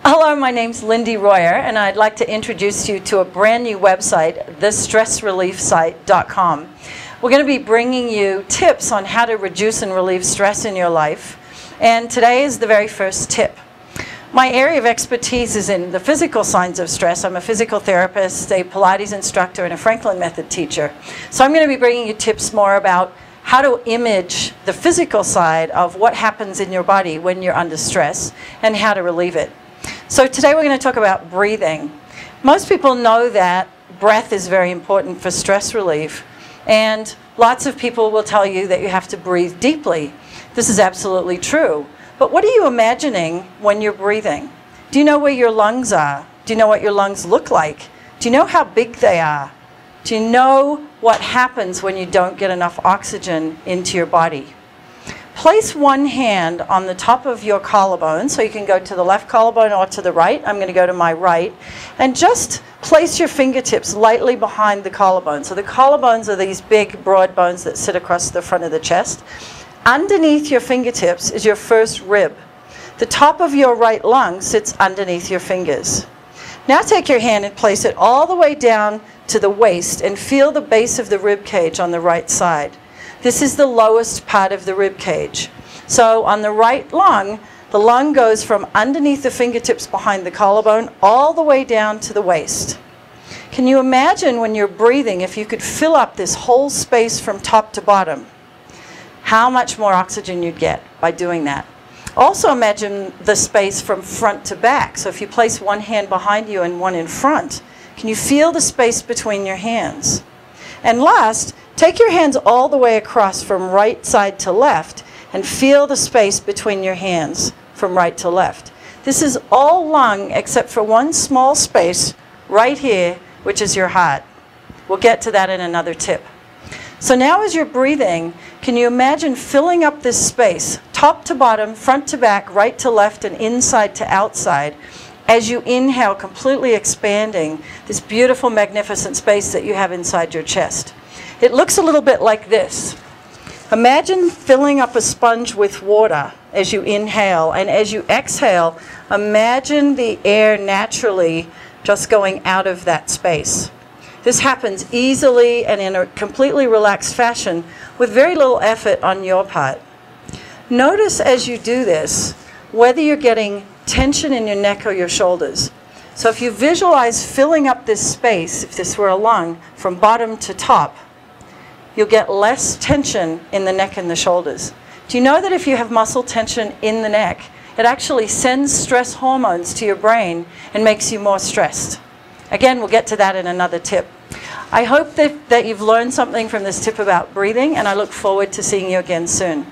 Hello, my name's Lindy Royer, and I'd like to introduce you to a brand new website, thestressreliefsite.com. We're going to be bringing you tips on how to reduce and relieve stress in your life, and today is the very first tip. My area of expertise is in the physical signs of stress. I'm a physical therapist, a Pilates instructor, and a Franklin Method teacher. So I'm going to be bringing you tips more about how to image the physical side of what happens in your body when you're under stress and how to relieve it. So today we're going to talk about breathing. Most people know that breath is very important for stress relief, and lots of people will tell you that you have to breathe deeply. This is absolutely true. But what are you imagining when you're breathing? Do you know where your lungs are? Do you know what your lungs look like? Do you know how big they are? Do you know what happens when you don't get enough oxygen into your body? Place one hand on the top of your collarbone, so you can go to the left collarbone or to the right. I'm going to go to my right. And just place your fingertips lightly behind the collarbone. So the collarbones are these big, broad bones that sit across the front of the chest. Underneath your fingertips is your first rib. The top of your right lung sits underneath your fingers. Now take your hand and place it all the way down to the waist and feel the base of the rib cage on the right side. This is the lowest part of the rib cage. So on the right lung, the lung goes from underneath the fingertips behind the collarbone all the way down to the waist. Can you imagine when you're breathing, if you could fill up this whole space from top to bottom, how much more oxygen you'd get by doing that? Also imagine the space from front to back. So if you place one hand behind you and one in front, can you feel the space between your hands? And last, take your hands all the way across from right side to left and feel the space between your hands from right to left. This is all lung except for one small space right here, which is your heart. We'll get to that in another tip. So now as you're breathing, can you imagine filling up this space, top to bottom, front to back, right to left, and inside to outside, as you inhale, completely expanding this beautiful, magnificent space that you have inside your chest. It looks a little bit like this. Imagine filling up a sponge with water as you inhale, and as you exhale, imagine the air naturally just going out of that space. This happens easily and in a completely relaxed fashion with very little effort on your part. Notice as you do this whether you're getting tension in your neck or your shoulders. So if you visualize filling up this space, if this were a lung, from bottom to top, you'll get less tension in the neck and the shoulders. Do you know that if you have muscle tension in the neck, it actually sends stress hormones to your brain and makes you more stressed? Again, we'll get to that in another tip. I hope that you've learned something from this tip about breathing, and I look forward to seeing you again soon.